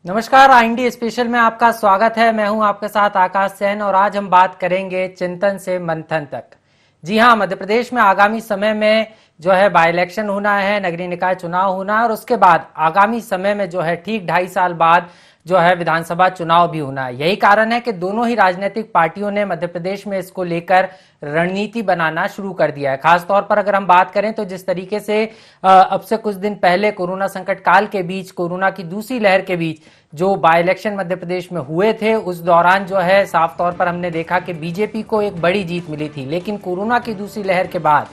नमस्कार, IND special में आपका स्वागत है। मैं हूं आपके साथ आकाश सैन और आज हम बात करेंगे चिंतन से मंथन तक। जी हां, मध्य प्रदेश में आगामी समय में जो है बाई इलेक्शन होना है, नगरीय निकाय चुनाव होना है और उसके बाद आगामी समय में जो है ठीक 2.5 साल बाद जो है विधानसभा चुनाव भी होना है। यही कारण है कि दोनों ही राजनीतिक पार्टियों ने मध्य प्रदेश में इसको लेकर रणनीति बनाना शुरू कर दिया है। खासतौर पर अगर हम बात करें तो जिस तरीके से अब से कुछ दिन पहले कोरोना संकट काल के बीच, कोरोना की दूसरी लहर के बीच जो बाई इलेक्शन मध्य प्रदेश में हुए थे, उस दौरान जो है साफ तौर पर हमने देखा कि बीजेपी को एक बड़ी जीत मिली थी। लेकिन कोरोना की दूसरी लहर के बाद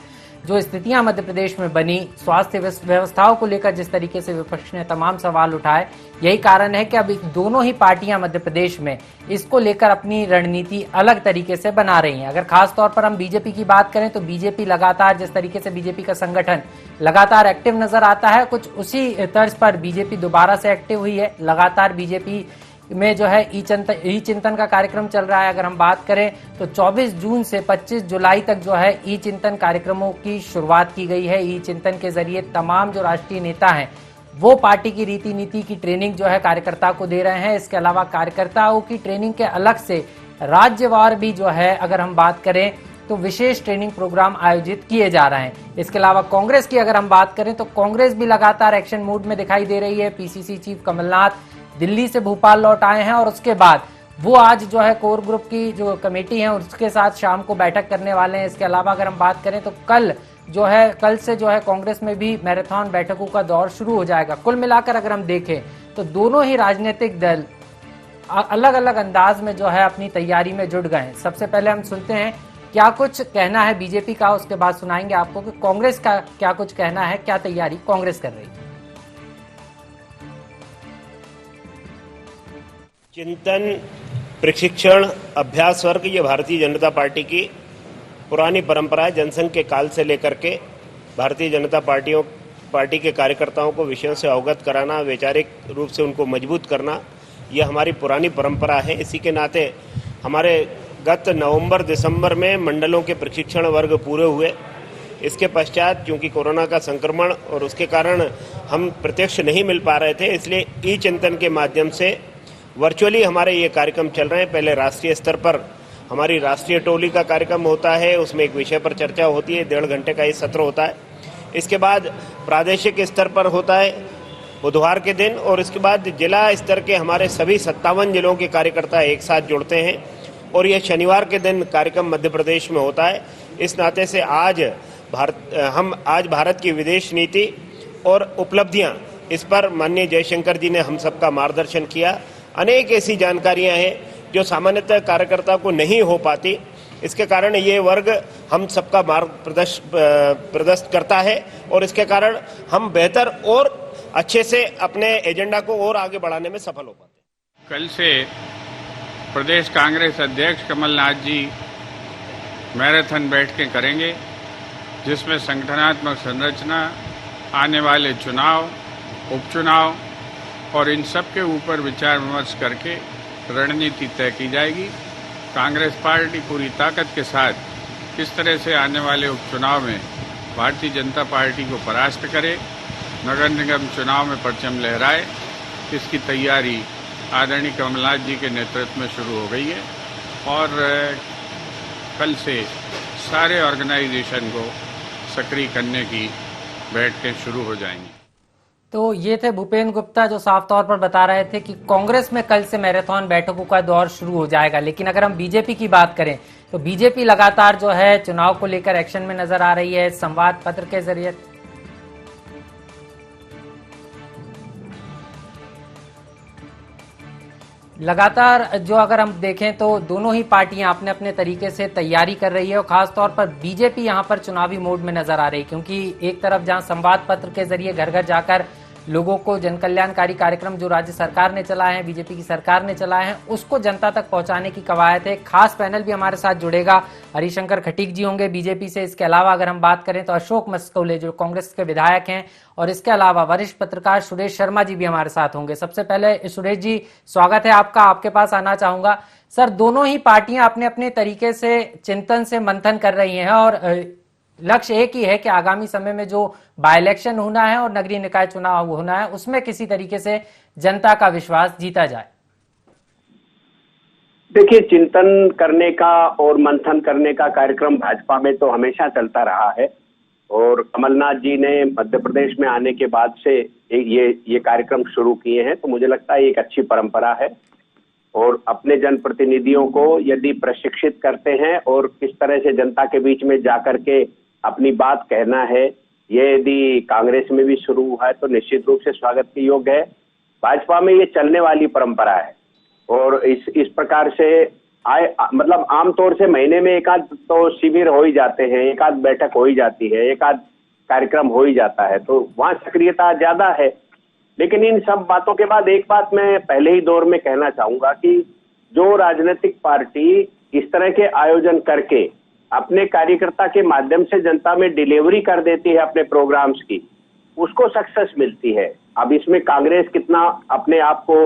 जो स्थितियां मध्य प्रदेश में बनी, स्वास्थ्य व्यवस्थाओं को लेकर जिस तरीके से विपक्ष ने तमाम सवाल उठाए, यही कारण है कि अब दोनों ही पार्टियां मध्य प्रदेश में इसको लेकर अपनी रणनीति अलग तरीके से बना रही हैं। अगर खास तौर पर हम बीजेपी की बात करें तो बीजेपी लगातार जिस तरीके से बीजेपी का संगठन लगातार एक्टिव नजर आता है, कुछ उसी तर्ज पर बीजेपी दोबारा से एक्टिव हुई है। लगातार बीजेपी में जो है ई चिंतन का कार्यक्रम चल रहा है। अगर हम बात करें तो 24 जून से 25 जुलाई तक जो है ई चिंतन कार्यक्रमों की शुरुआत की गई है। ई चिंतन के जरिए तमाम जो राष्ट्रीय नेता हैं वो पार्टी की रीति नीति की ट्रेनिंग जो है कार्यकर्ता को दे रहे हैं। इसके अलावा कार्यकर्ताओं की ट्रेनिंग के अलग से राज्यवार भी जो है अगर हम बात करें तो विशेष ट्रेनिंग प्रोग्राम आयोजित किए जा रहे हैं। इसके अलावा कांग्रेस की अगर हम बात करें तो कांग्रेस भी लगातार एक्शन मोड में दिखाई दे रही है। पीसीसी चीफ कमलनाथ दिल्ली से भोपाल लौट आए हैं और उसके बाद वो आज जो है कोर ग्रुप की जो कमेटी है उसके साथ शाम को बैठक करने वाले हैं। इसके अलावा अगर हम बात करें तो कल से जो है कांग्रेस में भी मैराथन बैठकों का दौर शुरू हो जाएगा। कुल मिलाकर अगर हम देखें तो दोनों ही राजनीतिक दल अलग अलग अंदाज में जो है अपनी तैयारी में जुट गए हैं। सबसे पहले हम सुनते हैं क्या कुछ कहना है बीजेपी का, उसके बाद सुनाएंगे आपको कि कांग्रेस का क्या कुछ कहना है, क्या तैयारी कांग्रेस कर रही है। चिंतन, प्रशिक्षण, अभ्यास वर्ग ये भारतीय जनता पार्टी की पुरानी परंपरा है। जनसंघ के काल से लेकर के भारतीय जनता पार्टी के कार्यकर्ताओं को विषयों से अवगत कराना, वैचारिक रूप से उनको मजबूत करना, यह हमारी पुरानी परंपरा है। इसी के नाते हमारे गत नवंबर दिसंबर में मंडलों के प्रशिक्षण वर्ग पूरे हुए। इसके पश्चात क्योंकि कोरोना का संक्रमण और उसके कारण हम प्रत्यक्ष नहीं मिल पा रहे थे, इसलिए ई चिंतन के माध्यम से वर्चुअली हमारे ये कार्यक्रम चल रहे हैं। पहले राष्ट्रीय स्तर पर हमारी राष्ट्रीय टोली का कार्यक्रम होता है, उसमें एक विषय पर चर्चा होती है, 1.5 घंटे का ये सत्र होता है। इसके बाद प्रादेशिक स्तर पर होता है बुधवार के दिन और इसके बाद जिला स्तर के हमारे सभी 57 जिलों के कार्यकर्ता एक साथ जुड़ते हैं और यह शनिवार के दिन कार्यक्रम मध्य प्रदेश में होता है। इस नाते से आज भारत की विदेश नीति और उपलब्धियां, इस पर माननीय जयशंकर जी ने हम सबका मार्गदर्शन किया। अनेक ऐसी जानकारियां हैं जो सामान्यतः कार्यकर्ता को नहीं हो पाती। इसके कारण ये वर्ग हम सबका मार्ग प्रदर्शित करता है और इसके कारण हम बेहतर और अच्छे से अपने एजेंडा को और आगे बढ़ाने में सफल हो पाते हैं। कल से प्रदेश कांग्रेस अध्यक्ष कमलनाथ जी मैराथन बैठकें करेंगे, जिसमें संगठनात्मक संरचना, आने वाले चुनाव, उपचुनाव और इन सब के ऊपर विचार विमर्श करके रणनीति तय की जाएगी। कांग्रेस पार्टी पूरी ताकत के साथ किस तरह से आने वाले उपचुनाव में भारतीय जनता पार्टी को परास्त करे, नगर निगम चुनाव में परचम लहराए, इसकी तैयारी आदरणीय कमलनाथ जी के नेतृत्व में शुरू हो गई है और कल से सारे ऑर्गेनाइजेशन को सक्रिय करने की बैठकें शुरू हो जाएंगी। तो ये थे भूपेंद्र गुप्ता जो साफ तौर पर बता रहे थे कि कांग्रेस में कल से मैराथन बैठकों का दौर शुरू हो जाएगा। लेकिन अगर हम बीजेपी की बात करें तो बीजेपी लगातार जो है चुनाव को लेकर एक्शन में नजर आ रही है। संवाद पत्र के जरिए लगातार जो अगर हम देखें तो दोनों ही पार्टियां अपने अपने तरीके से तैयारी कर रही है और खासतौर पर बीजेपी यहां पर चुनावी मोड में नजर आ रही है, क्योंकि एक तरफ जहां संवाद पत्र के जरिए घर घर जाकर लोगों को जनकल्याणकारी कार्यक्रम जो राज्य सरकार ने चलाए हैं, बीजेपी की सरकार ने चलाए हैं, उसको जनता तक पहुंचाने की कवायद है। खास पैनल भी हमारे साथ जुड़ेगा, हरिशंकर खटीक जी होंगे बीजेपी से। इसके अलावा अगर हम बात करें तो अशोक मस्कौले जो कांग्रेस के विधायक हैं और इसके अलावा वरिष्ठ पत्रकार सुरेश शर्मा जी भी हमारे साथ होंगे। सबसे पहले सुरेश जी, स्वागत है आपका, आपके पास आना चाहूंगा। सर, दोनों ही पार्टियां अपने अपने तरीके से चिंतन से मंथन कर रही हैं और लक्ष्य एक ही है कि आगामी समय में जो बाय इलेक्शन होना है और नगरीय निकाय चुनाव होना है उसमें किसी तरीके से जनता का विश्वास जीता जाए। देखिए, चिंतन करने का और मंथन करने का कार्यक्रम भाजपा में तो हमेशा चलता रहा है और कमलनाथ जी ने मध्य प्रदेश में आने के बाद से ये कार्यक्रम शुरू किए हैं, तो मुझे लगता है ये एक अच्छी परंपरा है। और अपने जनप्रतिनिधियों को यदि प्रशिक्षित करते हैं और किस तरह से जनता के बीच में जाकर के अपनी बात कहना है, ये यदि कांग्रेस में भी शुरू हुआ है तो निश्चित रूप से स्वागत के योग्य है। भाजपा में ये चलने वाली परंपरा है और इस प्रकार से मतलब आमतौर से महीने में एक आध तो शिविर हो ही जाते हैं, एक आध बैठक हो ही जाती है, एक आध कार्यक्रम हो ही जाता है, तो वहां सक्रियता ज्यादा है। लेकिन इन सब बातों के बाद एक बात मैं पहले ही दौर में कहना चाहूंगा कि जो राजनीतिक पार्टी इस तरह के आयोजन करके अपने कार्यकर्ता के माध्यम से जनता में डिलीवरी कर देती है अपने प्रोग्राम्स की, उसको सक्सेस मिलती है। अब इसमें कांग्रेस कितना अपने आप को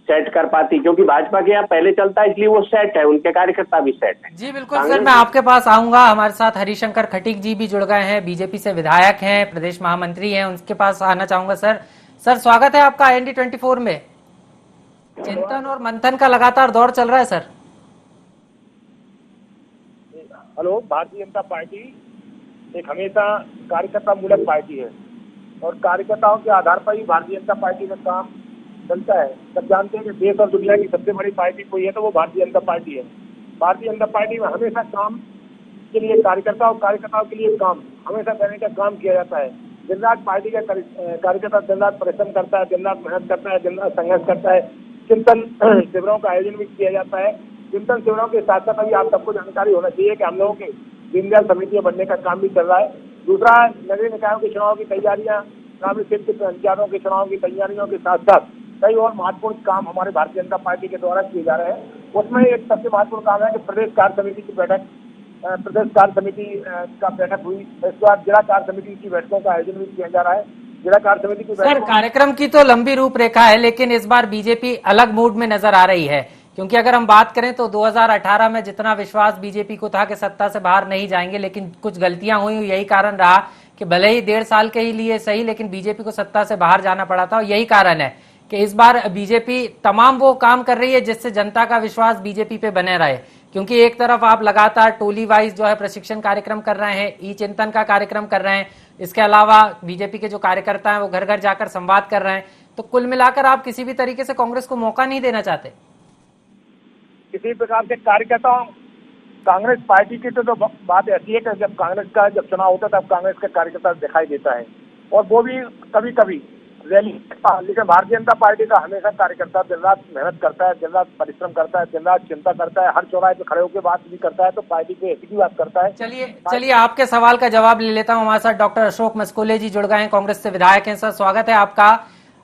सेट कर पाती, क्योंकि भाजपा के यहाँ पहले चलता है इसलिए वो सेट है, उनके कार्यकर्ता भी सेट है। जी बिल्कुल सर, मैं आपके पास आऊंगा। हमारे साथ हरिशंकर खटीक जी भी जुड़ गए हैं, बीजेपी से विधायक हैं, प्रदेश महामंत्री हैं, उनके पास आना चाहूंगा। सर स्वागत है आपका IND 24 में। चिंतन और मंथन का लगातार दौर चल रहा है sir. Hello, Bharatiya Janata party एक हमेशा कार्यकर्ता मूलक पार्टी है और कार्यकर्ताओं के आधार पर ही भारतीय जनता पार्टी में काम चलता है। सब जानते हैं कि देश और दुनिया की सबसे बड़ी पार्टी कोई है तो वो भारतीय जनता पार्टी है। भारतीय जनता पार्टी में हमेशा काम के लिए कार्यकर्ता और कार्यकर्ताओं के लिए काम हमेशा करने का काम किया जाता है। दिन रात पार्टी का कार्यकर्ता दिन रात परिश्रम करता है, दिन रात मेहनत करता है, दिन रात संघर्ष करता है। चिंतन शिविरों का आयोजन भी किया जाता है। चिंतन शिविरों के साथ साथ अभी आप सबको जानकारी होना चाहिए कि हम लोगों के दीनदयाल समितियां बनने का काम भी चल रहा है। दूसरा, नगरीय निकायों के चुनाव की तैयारियां, ग्रामीण क्षेत्र के पंचायतों के चुनाव की तैयारियों के साथ साथ कई और महत्वपूर्ण काम हमारे भारतीय जनता पार्टी के द्वारा किए जा रहे हैं। उसमें एक सबसे महत्वपूर्ण काम है कि प्रदेश कार्य समिति की बैठक, प्रदेश कार्य समिति का बैठक हुई। इस बार जिला कार्य समिति की बैठकों का आयोजन भी किया जा रहा है। जिला कार्य समिति की सर कार्यक्रम की तो लंबी रूपरेखा है, लेकिन इस बार बीजेपी अलग मूड में नजर आ रही है, क्योंकि अगर हम बात करें तो 2018 में जितना विश्वास बीजेपी को था कि सत्ता से बाहर नहीं जाएंगे, लेकिन कुछ गलतियां हुई। यही कारण रहा कि भले ही 1.5 साल के ही लिए सही, लेकिन बीजेपी को सत्ता से बाहर जाना पड़ा था। और यही कारण है कि इस बार बीजेपी तमाम वो काम कर रही है जिससे जनता का विश्वास बीजेपी पे बने रहे। क्योंकि एक तरफ आप लगातार टोली वाइज जो है प्रशिक्षण कार्यक्रम कर रहे हैं, ई चिंतन का कार्यक्रम कर रहे हैं, इसके अलावा बीजेपी के जो कार्यकर्ता हैं वो घर घर जाकर संवाद कर रहे हैं, तो कुल मिलाकर आप किसी भी तरीके से कांग्रेस को मौका नहीं देना चाहते। किसी प्रकार के कार्यकर्ताओं, कांग्रेस पार्टी की तो बात ऐसी है कि जब कांग्रेस का जब चुनाव होता है तब कांग्रेस का कार्यकर्ता दिखाई देता है और वो भी कभी कभी रैली, लेकिन भारतीय जनता पार्टी का हमेशा कार्यकर्ता दिन रात मेहनत करता है, दिन रात परिश्रम करता है, दिन रात चिंता करता है, हर चौराहे पे खड़े होकर बात भी करता है, तो पार्टी के हित की बात करता है। चलिए आपके सवाल का जवाब ले लेता हूं। हमारे साथ डॉक्टर अशोक मस्कोले जी जुड़ गए हैं, कांग्रेस से विधायक हैं। सर स्वागत है आपका।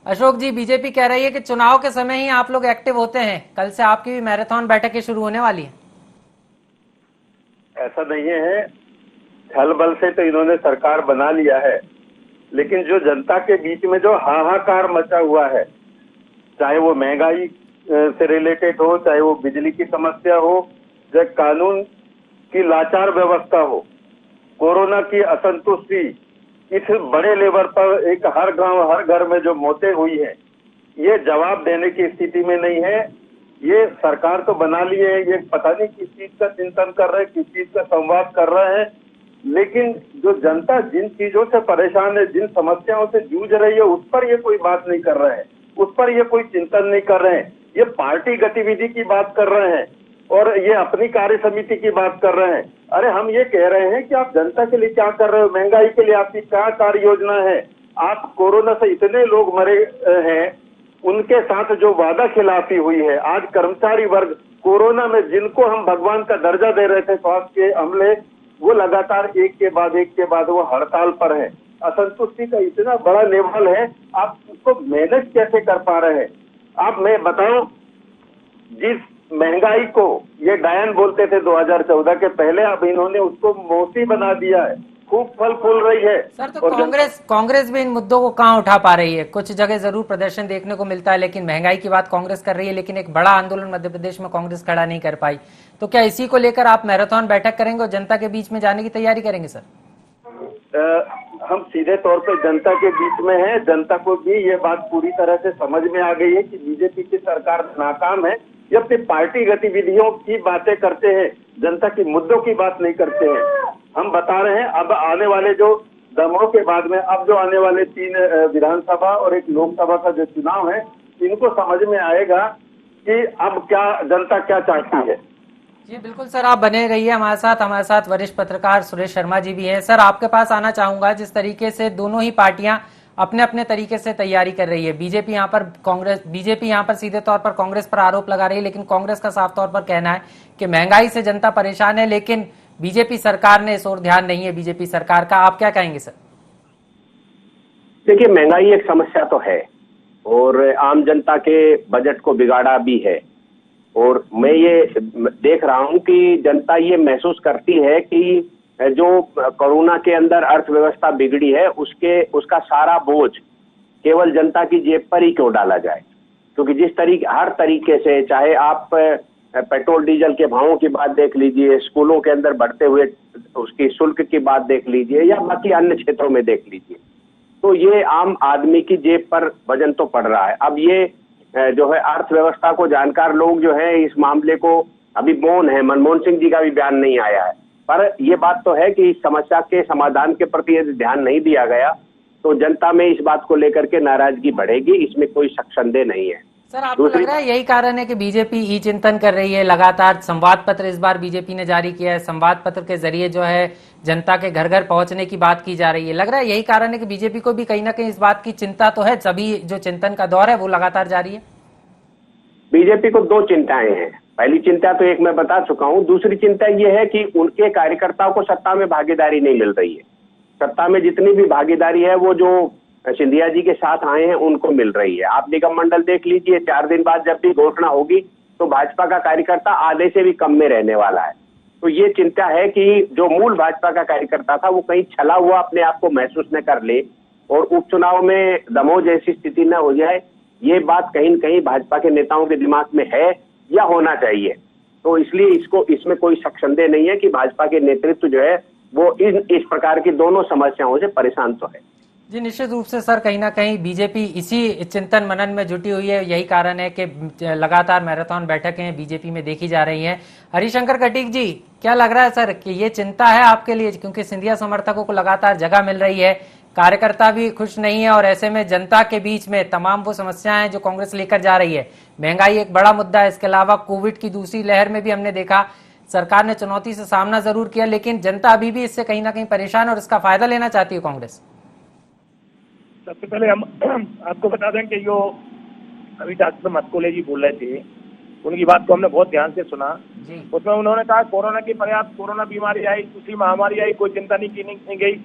अशोक जी, बीजेपी कह रही है कि चुनाव के समय ही आप लोग एक्टिव होते हैं, कल से आपकी भी मैराथन बैठकें शुरू होने वाली है। ऐसा नहीं है, छल बल से तो इन्होंने सरकार बना लिया है, लेकिन जो जनता के बीच में जो हाहाकार मचा हुआ है, चाहे वो महंगाई से रिलेटेड हो, चाहे वो बिजली की समस्या हो, चाहे कानून की लाचार व्यवस्था हो, कोरोना की असंतुष्टि, इस बड़े लेवल पर एक हर गांव हर घर में जो मौतें हुई है, ये जवाब देने की स्थिति में नहीं है। ये सरकार तो बना ली है, ये पता नहीं किस चीज का चिंतन कर रहे हैं, किस चीज का संवाद कर रहे हैं, लेकिन जो जनता जिन चीजों से परेशान है, जिन समस्याओं से जूझ रही है, उस पर ये कोई बात नहीं कर रहे हैं, उस पर ये कोई चिंतन नहीं कर रहे हैं। ये पार्टी गतिविधि की बात कर रहे हैं और ये अपनी कार्य समिति की बात कर रहे हैं। अरे हम ये कह रहे हैं कि आप जनता के लिए क्या कर रहे हो, महंगाई के लिए आपकी क्या कार्य योजना है, आप कोरोना से इतने लोग मरे हैं, उनके साथ जो वादा खिलाफी हुई है, आज कर्मचारी वर्ग कोरोना में जिनको हम भगवान का दर्जा दे रहे थे, स्वास्थ्य के अमले, वो लगातार एक के बाद वो हड़ताल पर है। असंतुष्टि का इतना बड़ा लेवल है, आप उसको मैनेज कैसे कर पा रहे हैं? आप मैं बताऊं, जिस महंगाई को ये डायन बोलते थे 2014 के पहले, अब इन्होंने उसको मौसी बना दिया है, खूब फल फूल रही है। सर तो कांग्रेस भी इन मुद्दों को कहां उठा पा रही है? कुछ जगह जरूर प्रदर्शन देखने को मिलता है, लेकिन महंगाई की बात कांग्रेस कर रही है, लेकिन एक बड़ा आंदोलन मध्य प्रदेश में कांग्रेस खड़ा नहीं कर पाई। तो क्या इसी को लेकर आप मैराथन बैठक करेंगे और जनता के बीच में जाने की तैयारी करेंगे? सर हम सीधे तौर पे जनता के बीच में हैं। जनता को भी ये बात पूरी तरह से समझ में आ गई है कि बीजेपी की सरकार नाकाम है। ये अपनी पार्टी गतिविधियों की बातें करते हैं, जनता की मुद्दों की बात नहीं करते हैं। हम बता रहे हैं अब आने वाले जो दमों के बाद में अब जो आने वाले 3 विधानसभा और 1 लोकसभा का जो चुनाव है, इनको समझ में आएगा कि अब क्या जनता क्या चाहती है। जी बिल्कुल सर, आप बने रहिए हमारे साथ वरिष्ठ पत्रकार सुरेश शर्मा जी भी हैं। सर आपके पास आना चाहूंगा, जिस तरीके से दोनों ही पार्टियां अपने अपने तरीके से तैयारी कर रही है, बीजेपी यहाँ पर सीधे तौर पर कांग्रेस पर आरोप लगा रही है, लेकिन कांग्रेस का साफ तौर पर कहना है कि महंगाई से जनता परेशान है, लेकिन बीजेपी सरकार ने इस ओर ध्यान नहीं है बीजेपी सरकार का। आप क्या कहेंगे सर? देखिए, महंगाई एक समस्या तो है और आम जनता के बजट को बिगाड़ा भी है, और मैं ये देख रहा हूं कि जनता ये महसूस करती है कि जो कोरोना के अंदर अर्थव्यवस्था बिगड़ी है उसका सारा बोझ केवल जनता की जेब पर ही क्यों डाला जाए। क्योंकि जिस तरीके हर तरीके से, चाहे आप पेट्रोल डीजल के भावों की बात देख लीजिए, स्कूलों के अंदर बढ़ते हुए उसकी शुल्क की बात देख लीजिए, या बाकी अन्य क्षेत्रों में देख लीजिए, तो ये आम आदमी की जेब पर वजन तो पड़ रहा है। अब ये जो है अर्थव्यवस्था को जानकार लोग जो है इस मामले को अभी मौन है, मनमोहन सिंह जी का भी बयान नहीं आया है, पर यह बात तो है कि इस समस्या के समाधान के प्रति यदि ध्यान नहीं दिया गया तो जनता में इस बात को लेकर के नाराजगी बढ़ेगी, इसमें कोई शक संदेह नहीं है। सर आपको लग रहा है यही कारण है कि बीजेपी ई चिंतन कर रही है, लगातार संवाद पत्र इस बार बीजेपी ने जारी किया है, संवाद पत्र के जरिए जो है जनता के घर घर पहुंचने की बात की जा रही है, लग रहा है यही कारण है कि बीजेपी को भी कहीं ना कहीं इस बात की चिंता तो है, सभी जो चिंतन का दौर है वो लगातार जारी है। बीजेपी को 2 चिंताएं हैं। पहली चिंता तो एक मैं बता चुका हूं, दूसरी चिंता यह है कि उनके कार्यकर्ताओं को सत्ता में भागीदारी नहीं मिल रही है। सत्ता में जितनी भी भागीदारी है वो जो सिंधिया जी के साथ आए हैं उनको मिल रही है। आप निगम मंडल देख लीजिए, 4 दिन बाद जब भी घोषणा होगी तो भाजपा का कार्यकर्ता आधे से भी कम में रहने वाला है। तो ये चिंता है कि जो मूल भाजपा का कार्यकर्ता था वो कहीं छला हुआ अपने आप को महसूस न कर ले और उपचुनाव में दमोह जैसी स्थिति न हो जाए। ये बात कहीं न कहीं भाजपा के नेताओं के दिमाग में है या होना चाहिए। तो इसलिए इसमें कोई शक संदेह नहीं है कि भाजपा के नेतृत्व जो है वो इस प्रकार की दोनों समस्याओं से परेशान तो है। जी निश्चित रूप से सर, कहीं ना कहीं बीजेपी इसी चिंतन मनन में जुटी हुई है, यही कारण है कि लगातार मैराथन बैठकें बीजेपी में देखी जा रही हैं। हरिशंकर कटीक जी, क्या लग रहा है सर कि ये चिंता है आपके लिए, क्योंकि सिंधिया समर्थकों को लगातार जगह मिल रही है, कार्यकर्ता भी खुश नहीं है, और ऐसे में जनता के बीच में तमाम वो समस्याएं जो कांग्रेस लेकर जा रही है, महंगाई एक बड़ा मुद्दा है, इसके अलावा कोविड की दूसरी लहर में भी हमने देखा सरकार ने चुनौती से सामना जरूर किया, लेकिन जनता अभी भी इससे कहीं ना कहीं परेशान और इसका फायदा लेना चाहती है कांग्रेस। सबसे पहले हम आपको बता दें कि जो अभी डॉक्टर मत्कोले जी बोल रहे थे, उनकी बात को हमने बहुत ध्यान से सुना। उसमें उन्होंने कहा कोरोना की पर्याप्त कोरोना बीमारी आई, दूसरी महामारी आई, कोई चिंता नहीं गई।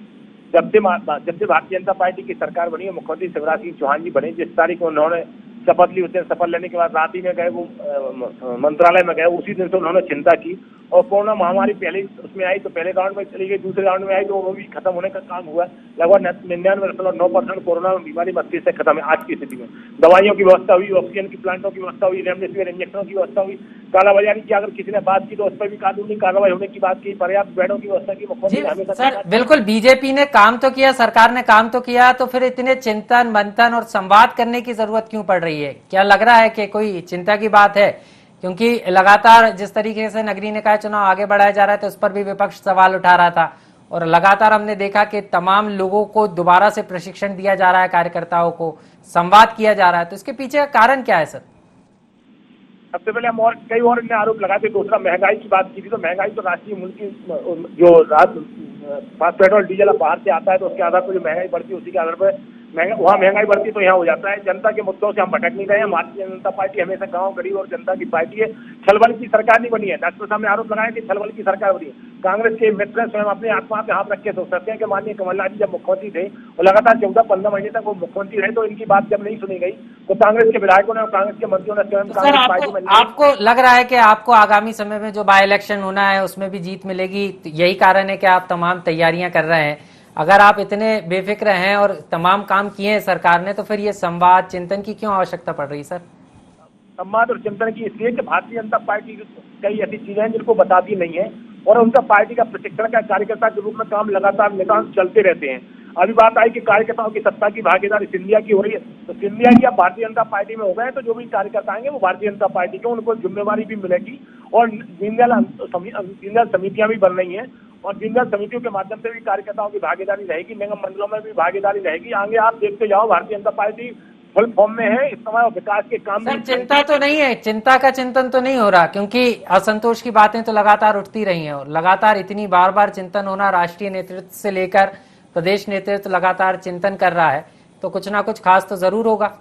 जब से भारतीय जनता पार्टी की सरकार बनी है, मुख्यमंत्री शिवराज सिंह चौहान जी बने, जिस तारीख को उन्होंने शपथ ली, उस दिन शपथ लेने के बाद रात ही में गए, वो मंत्रालय में गए, उसी दिन से उन्होंने चिंता की। और कोरोना महामारी पहले उसमें आई तो पहले राउंड में चली गई, दूसरे राउंड में आई तो वो भी खत्म होने का काम हुआ। लगभग 99.9% कोरोना बीमारी मस्तिष्क से खत्म है आज की स्थिति में। दवाइयों की व्यवस्था हुई, ऑक्सीजन की प्लांटों की व्यवस्था हुई, रेमडेसिविर इंजेक्शनों की व्यवस्था हुई। कालाबाजारी की अगर किसी ने बात की तो उस पर भी कानूनी कार्रवाई होने की बात की, पर्याप्त बेडों की व्यवस्था की मुख्यमंत्री सर बिल्कुल, बीजेपी ने काम तो किया, सरकार ने काम तो किया, तो फिर इतने चिंतन मंथन और संवाद करने की जरूरत क्यों पड़ रही है? क्या लग रहा है कि कोई चिंता की बात है? क्योंकि लगातार जिस तरीके से नगरीय निकाय चुनाव आगे बढ़ाया जा रहा है तो उस पर भी विपक्ष सवाल उठा रहा था, और लगातार हमने देखा कि तमाम लोगों को दोबारा से प्रशिक्षण दिया जा रहा है, कार्यकर्ताओं को संवाद किया जा रहा है, तो इसके पीछे का कारण क्या है सर? सबसे पहले हम और कई और आरोप लगाते। दूसरा, महंगाई की बात की थी तो महंगाई तो राष्ट्रीय मूल्य की जो पेट्रोल डीजल बाहर से आता है तो उसके आधार पर जो महंगाई बढ़ती है उसी के आधार पर वहाँ महंगाई बढ़ती तो यहाँ हो जाता है। जनता के मुद्दों से हम भटक नहीं रहे हैं। भारतीय जनता पार्टी हमेशा गांव गरीब और जनता की पार्टी है। छलबल की सरकार नहीं बनी है। डॉक्टर साहब ने आरोप लगाया कि छलबल की सरकार बनी है। कांग्रेस के मित्र स्वयं अपने आत्मा पे हाथ रख के सोच सकते हैं कि माननीय कमलनाथ जी जब मुख्यमंत्री थे और लगातार 14-15 महीने तक वो मुख्यमंत्री रहे तो इनकी बात जब नहीं सुनी गई तो कांग्रेस के विधायकों ने और कांग्रेस के मंत्रियों ने स्वयं कांग्रेस पार्टी में। आपको लग रहा है कि आपको आगामी समय में जो बाई इलेक्शन होना है उसमें भी जीत मिलेगी, यही कारण है कि आप तमाम तैयारियां कर रहे हैं? अगर आप इतने बेफिक्र हैं और तमाम काम किए हैं सरकार ने, तो फिर ये संवाद चिंतन की क्यों आवश्यकता पड़ रही सर? संवाद और चिंतन की इसलिए कि भारतीय जनता पार्टी कई ऐसी चीजें हैं जिनको बताती नहीं है और उनका पार्टी का प्रशिक्षण का कार्यकर्ता के रूप में काम लगातार निरंतर चलते रहते हैं। अभी बात आई कि कार्यकर्ताओं की सत्ता की भागीदारी सिंधिया की हो रही है, तो सिंधिया की अब भारतीय जनता पार्टी में हो गए, तो जो भी कार्यकर्ता आएंगे वो भारतीय जनता पार्टी के, उनको जिम्मेवारी भी मिलेगी और दीनदयाल समितियां भी बन रही हैं और दीनदयाल समितियों के माध्यम से भी कार्यकर्ताओं की भागीदारी रहेगी, निगम मंडलों में भी भागीदारी रहेगी। आगे आप देखते जाओ, Bharatiya Janata party full form में है इस समय और विकास के काम सर भी। चिंता तो नहीं है, चिंता का चिंतन तो नहीं हो रहा, क्योंकि असंतोष की बातें तो लगातार उठती रही हैं और लगातार इतनी बार बार चिंतन होना, राष्ट्रीय नेतृत्व से लेकर प्रदेश नेतृत्व लगातार चिंतन कर रहा है, तो कुछ ना कुछ खास तो जरूर होगा।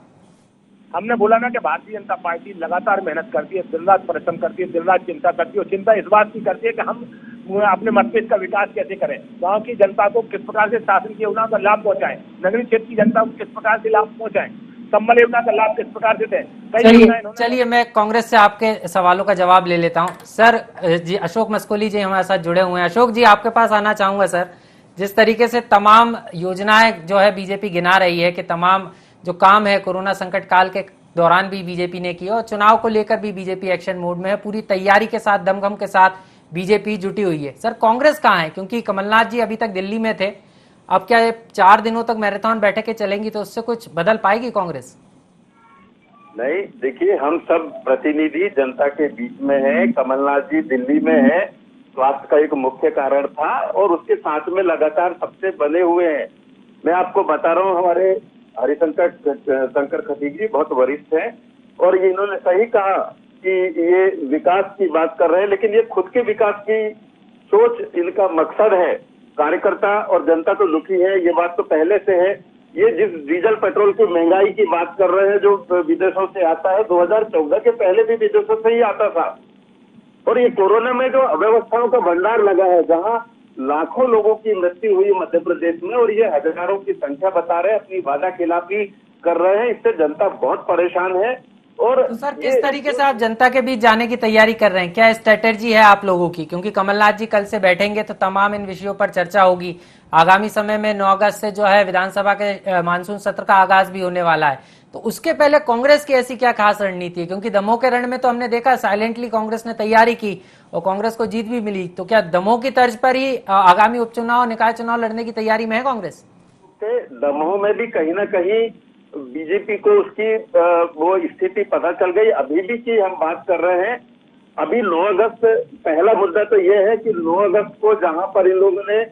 हमने बोला ना कि भारतीय जनता पार्टी लगातार मेहनत करती है, दिन रात परिश्रम करती है, दिन रात चिंता करती है और चिंता इस बात की करती है कि हम अपने मस्तिष्क का विकास कैसे करें, गांव की जनता को किस प्रकार से शासन की योजना का लाभ पहुंचाएं, नगरीय क्षेत्र की जनता को किस प्रकार से लाभ पहुंचाएं, संबल योजना का लाभ किस प्रकार से दें। चलिए मैं कांग्रेस से आपके सवालों का जवाब ले लेता हूं। सर जी, अशोक मस्कोली जी हमारे साथ जुड़े हुए हैं। अशोक जी, आपके पास आना चाहूंगा। सर, जिस तरीके से तमाम योजनाएं जो है बीजेपी गिना रही है कि तमाम जो काम है कोरोना संकट काल के दौरान भी बीजेपी ने किया और चुनाव को लेकर भी बीजेपी एक्शन मोड में है, पूरी तैयारी के साथ, दमखम के साथ बीजेपी जुटी हुई है। सर, कांग्रेस कहाँ है? क्योंकि कमलनाथ जी अभी तक दिल्ली में थे, अब क्या ये 4 दिनों तक मैराथन बैठकें चलेंगी तो उससे कुछ बदल पाएगी कांग्रेस? नहीं, देखिए, हम सब प्रतिनिधि जनता के बीच में हैं। कमलनाथ जी दिल्ली में हैं, स्वास्थ्य का एक मुख्य कारण था और उसके साथ में लगातार सबसे बने हुए हैं। मैं आपको बता रहा हूँ, हमारे हरिशंकर खटीक जी बहुत वरिष्ठ हैं और इन्होंने सही कहा कि ये विकास की बात कर रहे हैं, लेकिन ये खुद के विकास की सोच इनका मकसद है। कार्यकर्ता और जनता तो दुखी है, ये बात तो पहले से है। ये जिस डीजल पेट्रोल की महंगाई की बात कर रहे हैं जो विदेशों से आता है, 2014 के पहले भी विदेशों से ही आता था। और ये कोरोना में जो अव्यवस्थाओं का भंडार लगा है, जहां लाखों लोगों की मृत्यु हुई मध्य प्रदेश में और ये हजारों की संख्या बता रहे हैं, अपनी वादा खिलाफी कर रहे हैं, इससे जनता बहुत परेशान है। और तो सर, किस तरीके से आप जनता के बीच जाने की तैयारी कर रहे हैं? क्या स्ट्रेटेजी है आप लोगों की? क्योंकि कमलनाथ जी कल से बैठेंगे तो तमाम इन विषयों पर चर्चा होगी। आगामी समय में 9 अगस्त से जो है विधानसभा के मानसून सत्र का आगाज भी होने वाला है, तो उसके पहले कांग्रेस की ऐसी क्या खास रणनीति है? क्योंकि दमोह के रण में तो हमने देखा साइलेंटली कांग्रेस ने तैयारी की और कांग्रेस को जीत भी मिली, तो क्या दमोह की तर्ज पर ही आगामी उपचुनाव, निकाय चुनाव लड़ने की तैयारी में है कांग्रेस? दमोह में भी कहीं ना कहीं बीजेपी को उसकी वो स्थिति पता चल गई। अभी भी की हम बात कर रहे हैं, अभी 9 अगस्त पहला मुद्दा तो ये है कि 9 अगस्त को जहां पर इन लोगों ने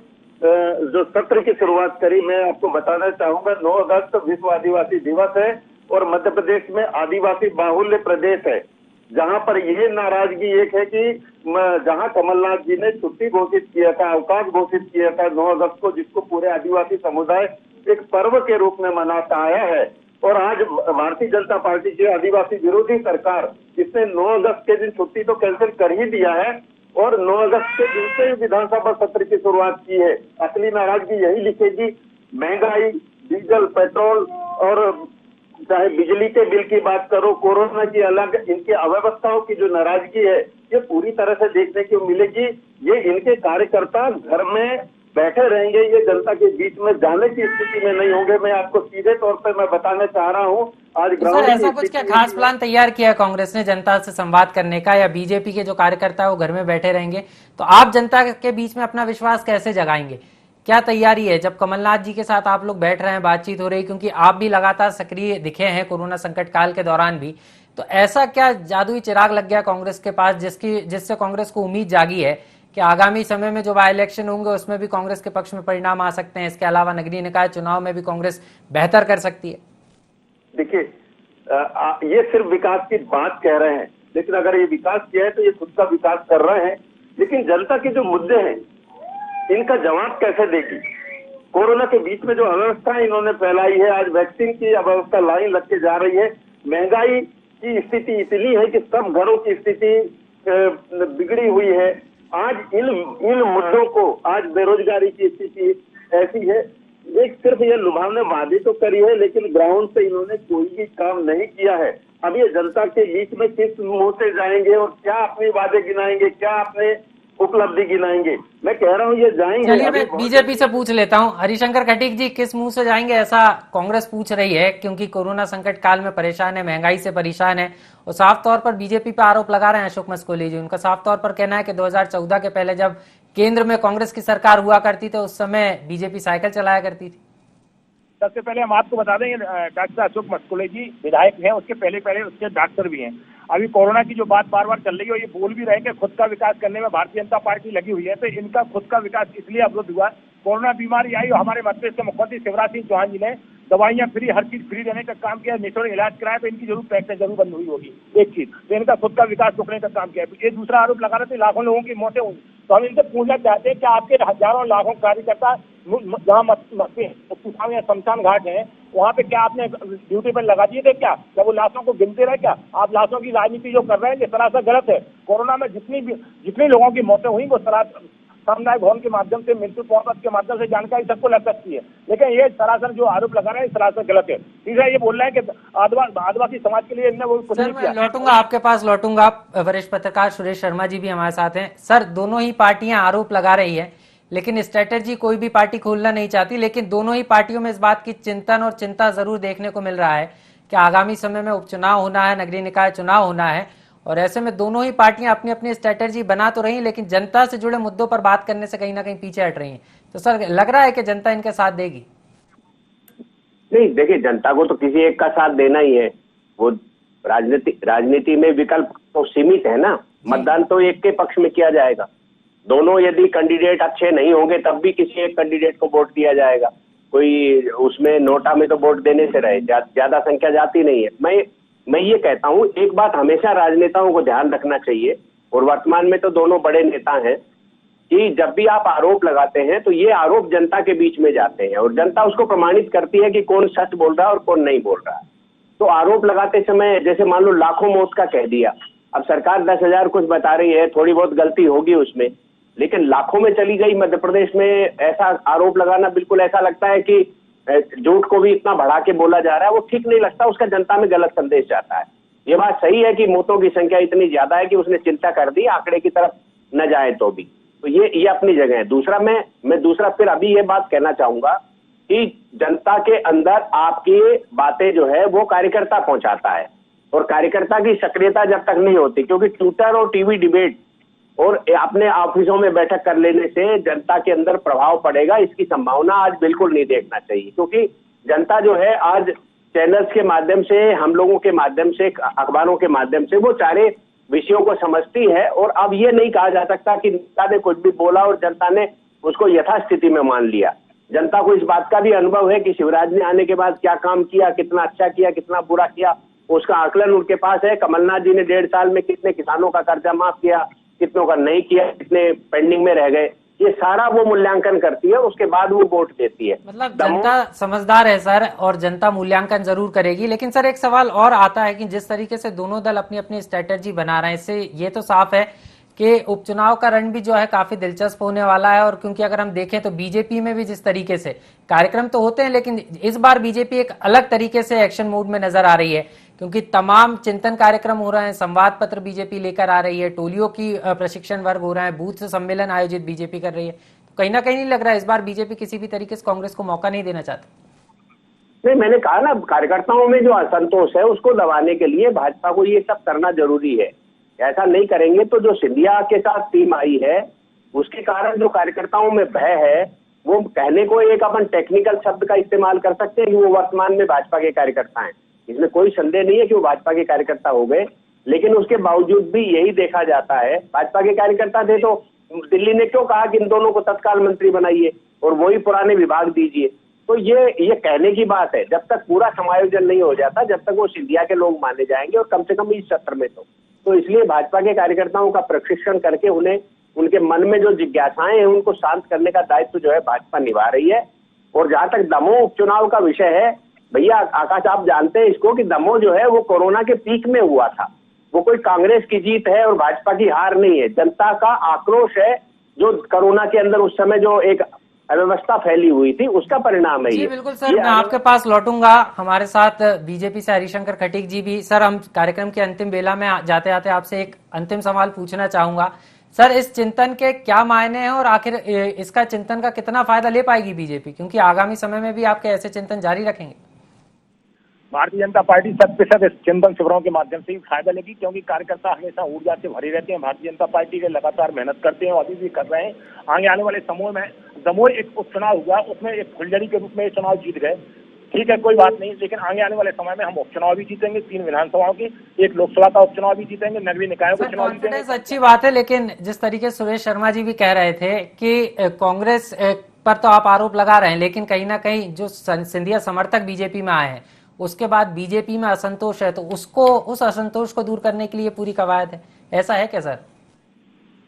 जो सत्र की शुरुआत करी, मैं आपको बताना चाहूंगा, 9 अगस्त विश्व आदिवासी दिवस है और मध्य प्रदेश में आदिवासी बाहुल्य प्रदेश है, जहां पर यह नाराजगी एक है कि जहां कमलनाथ जी ने छुट्टी घोषित किया था, अवकाश घोषित किया था 9 अगस्त को, जिसको पूरे आदिवासी समुदाय एक पर्व के रूप में मनाता आया है, और आज भारतीय जनता पार्टी की आदिवासी विरोधी सरकार इसने 9 अगस्त के दिन छुट्टी तो कैंसिल कर ही दिया है और 9 अगस्त के दिन से विधानसभा सत्र की शुरुआत की है। असली नाराजगी यही लिखेगी। महंगाई, डीजल, पेट्रोल और चाहे बिजली के बिल की बात करो, कोरोना की अलग, इनकी अव्यवस्थाओं की जो नाराजगी है ये पूरी तरह से देखने को मिलेगी। ये इनके कार्यकर्ता घर में बैठे रहेंगे, ये जनता के बीच में जाने की स्थिति में नहीं होंगे। मैं आपको सीधे तौर पे मैं बताना चाह रहा हूँ, आज ग्राउंड ऐसा कुछ क्या खास प्लान तैयार किया कांग्रेस ने जनता से संवाद करने का, या बीजेपी के जो कार्यकर्ता है वो घर में बैठे रहेंगे, तो आप जनता के बीच में अपना विश्वास कैसे जगाएंगे? क्या तैयारी है जब कमलनाथ जी के साथ आप लोग बैठ रहे हैं, बातचीत हो रही, क्योंकि आप भी लगातार सक्रिय दिखे हैं कोरोना संकट काल के दौरान भी, तो ऐसा क्या जादुई चिराग लग गया कांग्रेस के पास जिससे कांग्रेस को उम्मीद जागी है कि आगामी समय में जो बाई इलेक्शन होंगे उसमें भी कांग्रेस के पक्ष में परिणाम आ सकते हैं? इसके अलावा नगरीय निकाय चुनाव में भी कांग्रेस बेहतर कर सकती है? देखिए, ये सिर्फ विकास की बात कह रहे हैं, लेकिन अगर ये विकास किया है तो ये खुद का विकास कर रहे हैं, लेकिन जनता के जो मुद्दे हैं इनका जवाब कैसे देगी? कोरोना के बीच में जो अव्यवस्था इन्होंने फैलाई है, आज वैक्सीन की अव्यवस्था लाइन लग के जा रही है, महंगाई की स्थिति इतनी है कि सब घरों की स्थिति बिगड़ी हुई है। आज इन मुद्दों को, आज बेरोजगारी की स्थिति ऐसी है, एक सिर्फ ये लुभावने वादे तो करी है लेकिन ग्राउंड पे इन्होंने कोई भी काम नहीं किया है। अब ये जनता के बीच में किस मुंह से जाएंगे और क्या अपने वादे गिनाएंगे, क्या अपने उपलब्धि गिनाएंगे। मैं कह रहा हूँ ये जाएंगे। चलिए अभी मैं बीजेपी से पूछ लेता हूं, हरिशंकर खटीक जी किस मुंह से जाएंगे ऐसा कांग्रेस पूछ रही है, क्योंकि कोरोना संकट काल में परेशान है, महंगाई से परेशान है, और साफ तौर पर बीजेपी पे आरोप लगा रहे हैं अशोक मस्कोली जी। उनका साफ तौर पर कहना है कि 2014 के पहले जब केंद्र में कांग्रेस की सरकार हुआ करती थी उस समय बीजेपी साइकिल चलाया करती थी। सबसे पहले हम आपको बता दें डॉक्टर अशोक मस्कोले जी विधायक हैं, उसके पहले उसके डॉक्टर भी हैं। अभी कोरोना की जो बात बार बार चल रही है और ये बोल भी रहे कि खुद का विकास करने में भारतीय जनता पार्टी लगी हुई है, तो इनका खुद का विकास इसलिए अवरुद्ध हुआ। कोरोना बीमारी आई और हमारे मध्य प्रदेश के मुख्यमंत्री शिवराज सिंह चौहान जी ने दवाइयां फ्री, हर चीज फ्री देने का काम किया, निःशुल्क इलाज कराया, तो इनकी जरूर टैक्स जरूर बंद हुई होगी एक चीज, तो इनका खुद का विकास रोकने का काम किया। ये दूसरा आरोप लगा रहे थे लाखों लोगों की मौतें हुई, तो हम इनसे पूछना चाहते हैं कि आपके हजारों लाखों कार्यकर्ता जहाँ शमशान घाट है वहाँ पे क्या आपने ड्यूटी पर लगा दिए थे क्या वो लाशों को गिनते रहे क्या? आप लाशों की राजनीति जो कर रहे हैं ये सरासर गलत है। कोरोना में जितनी लोगों की मौतें हुई वो सामुदायिक भवन के माध्यम से, मृत्यु पत्र के माध्यम से जानकारी सबको लग सकती है, लेकिन ये सरासर जो आरोप लगा रहे हैं सरासर गलत है। तीसरा ये बोल रहे हैं कि आदिवासी समाज के लिए इनने वो कुछ नहीं किया। लौटूंगा आपके पास, लौटूंगा। वरिष्ठ पत्रकार सुरेश शर्मा जी भी हमारे साथ हैं। सर, दोनों ही पार्टियां आरोप लगा रही है, लेकिन स्ट्रेटेजी कोई भी पार्टी खोलना नहीं चाहती, लेकिन दोनों ही पार्टियों में इस बात की चिंतन और चिंता जरूर देखने को मिल रहा है कि आगामी समय में उपचुनाव होना है, नगरीय निकाय चुनाव होना है, और ऐसे में दोनों ही पार्टियां अपनी अपनी स्ट्रेटेजी बना तो रही, लेकिन जनता से जुड़े मुद्दों पर बात करने से कहीं ना कहीं पीछे हट रही हैं। तो सर, लग रहा है कि जनता इनके साथ देगी? नहीं, देखिए, जनता को तो किसी एक का साथ देना ही है। वो राजनीति में विकल्प तो सीमित है ना, मतदान तो एक के पक्ष में किया जाएगा। दोनों यदि कैंडिडेट अच्छे नहीं होंगे तब भी किसी एक कैंडिडेट को वोट दिया जाएगा। कोई उसमें नोटा में तो वोट देने से रहे, ज्यादा संख्या जाती नहीं है। मैं ये कहता हूं, एक बात हमेशा राजनेताओं को ध्यान रखना चाहिए, और वर्तमान में तो दोनों बड़े नेता हैं, कि जब भी आप आरोप लगाते हैं तो ये आरोप जनता के बीच में जाते हैं और जनता उसको प्रमाणित करती है कि कौन सच बोल रहा है और कौन नहीं बोल रहा है। तो आरोप लगाते समय जैसे मान लो लाखों मौत का कह दिया, अब सरकार 10,000 कुछ बता रही है, थोड़ी बहुत गलती होगी उसमें, लेकिन लाखों में चली गई मध्य प्रदेश में। ऐसा आरोप लगाना बिल्कुल ऐसा लगता है कि झूठ को भी इतना बढ़ा के बोला जा रहा है, वो ठीक नहीं लगता, उसका जनता में गलत संदेश जाता है। ये बात सही है कि मौतों की संख्या इतनी ज्यादा है कि उसने चिंता कर दी, आंकड़े की तरफ न जाए तो भी, तो ये अपनी जगह है। दूसरा मैं दूसरा फिर अभी ये बात कहना चाहूंगा कि जनता के अंदर आपकी बातें जो है वो कार्यकर्ता पहुंचाता है, और कार्यकर्ता की सक्रियता जब तक नहीं होती, क्योंकि ट्विटर और टीवी डिबेट और अपने ऑफिसों में बैठक कर लेने से जनता के अंदर प्रभाव पड़ेगा, इसकी संभावना आज बिल्कुल नहीं देखना चाहिए। क्योंकि जनता जो है आज चैनल्स के माध्यम से, हम लोगों के माध्यम से, अखबारों के माध्यम से वो सारे विषयों को समझती है, और अब ये नहीं कहा जा सकता कि नेता ने कुछ भी बोला और जनता ने उसको यथास्थिति में मान लिया। जनता को इस बात का भी अनुभव है कि शिवराज ने आने के बाद क्या काम किया, कितना अच्छा किया, कितना बुरा किया, उसका आकलन उनके पास है। कमलनाथ जी ने 1.5 साल में कितने किसानों का कर्जा माफ किया, कितनों का नहीं किया, कितने पेंडिंग में रह गए, ये सारा वो मूल्यांकन करती है, उसके बाद वो वोट देती है। मतलब जनता समझदार है सर, और जनता मूल्यांकन जरूर करेगी। लेकिन सर, एक सवाल और आता है कि जिस तरीके से दोनों दल अपनी अपनी स्ट्रेटेजी बना रहे हैं, इससे ये तो साफ है कि उपचुनाव का रण भी जो है काफी दिलचस्प होने वाला है। और क्योंकि अगर हम देखें तो बीजेपी में भी जिस तरीके से कार्यक्रम तो होते हैं, लेकिन इस बार बीजेपी एक अलग तरीके से एक्शन मोड में नजर आ रही है, क्योंकि तमाम चिंतन कार्यक्रम हो रहे हैं, संवाद पत्र बीजेपी लेकर आ रही है, टोलियों की प्रशिक्षण वर्ग हो रहा है, बूथ सम्मेलन आयोजित बीजेपी कर रही है। तो कहीं ना कहीं नहीं लग रहा है इस बार बीजेपी किसी भी तरीके से कांग्रेस को मौका नहीं देना चाहती? नहीं, मैंने कहा ना, कार्यकर्ताओं में जो असंतोष है उसको दबाने के लिए भाजपा को ये सब करना जरूरी है। ऐसा नहीं करेंगे तो जो सिंधिया के साथ टीम आई है उसके कारण जो कार्यकर्ताओं में भय है, वो कहने को एक अपन टेक्निकल शब्द का इस्तेमाल कर सकते हैं कि वो वर्तमान में भाजपा के कार्यकर्ता हैं, इसमें कोई संदेह नहीं है कि वो भाजपा के कार्यकर्ता हो गए, लेकिन उसके बावजूद भी यही देखा जाता है, भाजपा के कार्यकर्ता थे तो दिल्ली ने क्यों कहा कि इन दोनों को तत्काल मंत्री बनाइए और वही पुराने विभाग दीजिए। तो ये कहने की बात है, जब तक पूरा समायोजन नहीं हो जाता, जब तक वो सिंधिया के लोग माने जाएंगे, और कम से कम इस सत्र में तो इसलिए भाजपा के कार्यकर्ताओं का प्रशिक्षण करके उन्हें उनके मन में जो जिज्ञासाएं हैं उनको शांत करने का दायित्व जो है भाजपा निभा रही है। और जहां तक दमोह उपचुनाव का विषय है, भैया आकाश आप जानते हैं इसको कि दमोह जो है वो कोरोना के पीक में हुआ था, वो कोई कांग्रेस की जीत है और भाजपा की हार नहीं है, जनता का आक्रोश है जो कोरोना के अंदर उस समय जो एक अव्यवस्था फैली हुई थी उसका परिणाम है। जी बिल्कुल सर, मैं आपके पास लौटूंगा। हमारे साथ बीजेपी से हरिशंकर खटीक जी भी। सर, हम कार्यक्रम के अंतिम बेला में जाते जाते आपसे एक अंतिम सवाल पूछना चाहूंगा। सर, इस चिंतन के क्या मायने हैं और आखिर इसका चिंतन का कितना फायदा ले पाएगी बीजेपी, क्योंकि आगामी समय में भी आपके ऐसे चिंतन जारी रखेंगे? भारतीय जनता पार्टी 100% इस चिंतन शिविरों के माध्यम से ही फायदा लेगी, क्योंकि कार्यकर्ता हमेशा ऊर्जा से भरे रहते हैं। भारतीय जनता पार्टी के लगातार मेहनत करते हैं और अभी भी कर रहे हैं। आगे आने वाले समय में दमोह एक उपचुनाव हुआ, उसमें एक फुलझड़ी के रूप में ये चुनाव जीत गए, ठीक है, कोई बात नहीं, लेकिन आगे आने वाले समय में हम उपचुनाव भी जीतेंगे, 3 विधानसभाओं की, एक लोकसभा का उपचुनाव भी जीतेंगे, नगरीय निकायों का चुनाव जीतेंगे। कॉन्फिडेंस अच्छी बात है, लेकिन जिस तरीके से सुरेश शर्मा जी भी कह रहे थे कि कांग्रेस पर तो आप आरोप लगा रहे हैं, लेकिन कहीं ना कहीं जो सिंधिया समर्थक बीजेपी में आए हैं उसके बाद बीजेपी में असंतोष है, तो उस असंतोष को दूर करने के लिए पूरी कवायद है, ऐसा है क्या सर?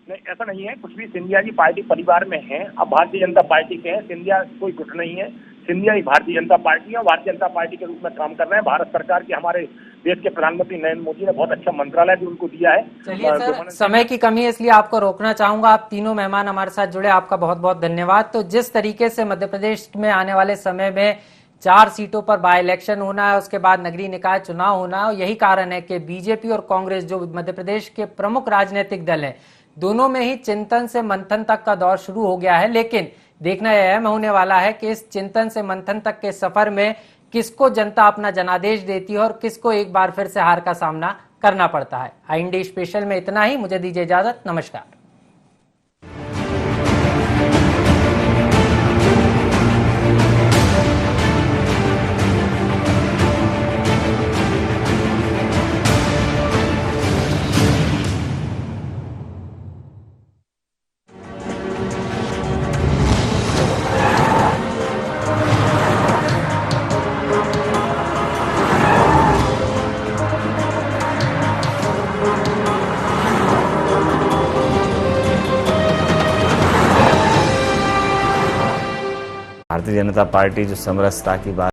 नहीं, ऐसा नहीं है कुछ भी। सिंधिया जी पार्टी परिवार में हैं, अब भारतीय जनता पार्टी के हैं। सिंधिया कोई गुट नहीं है, सिंधिया ही भारतीय जनता पार्टी है और भारतीय जनता पार्टी के रूप में काम कर रहे हैं। भारत सरकार के, हमारे देश के प्रधानमंत्री नरेंद्र मोदी ने बहुत अच्छा मंत्रालय भी उनको दिया है। चलिए सर, समय की कमी है इसलिए आपको रोकना चाहूंगा। आप तीनों मेहमान हमारे साथ जुड़े, आपका बहुत बहुत धन्यवाद। तो जिस तरीके से मध्य प्रदेश में आने वाले समय में 4 सीटों पर बाय इलेक्शन होना है, उसके बाद नगरीय निकाय चुनाव होना है, और यही कारण है कि बीजेपी और कांग्रेस जो मध्य प्रदेश के प्रमुख राजनीतिक दल हैं, दोनों में ही चिंतन से मंथन तक का दौर शुरू हो गया है। लेकिन देखना यह अहम होने वाला है कि इस चिंतन से मंथन तक के सफर में किसको जनता अपना जनादेश देती है और किसको एक बार फिर से हार का सामना करना पड़ता है। IND स्पेशल में इतना ही, मुझे दीजिए इजाजत, नमस्कार। भारतीय जनता पार्टी जो समरसता की बात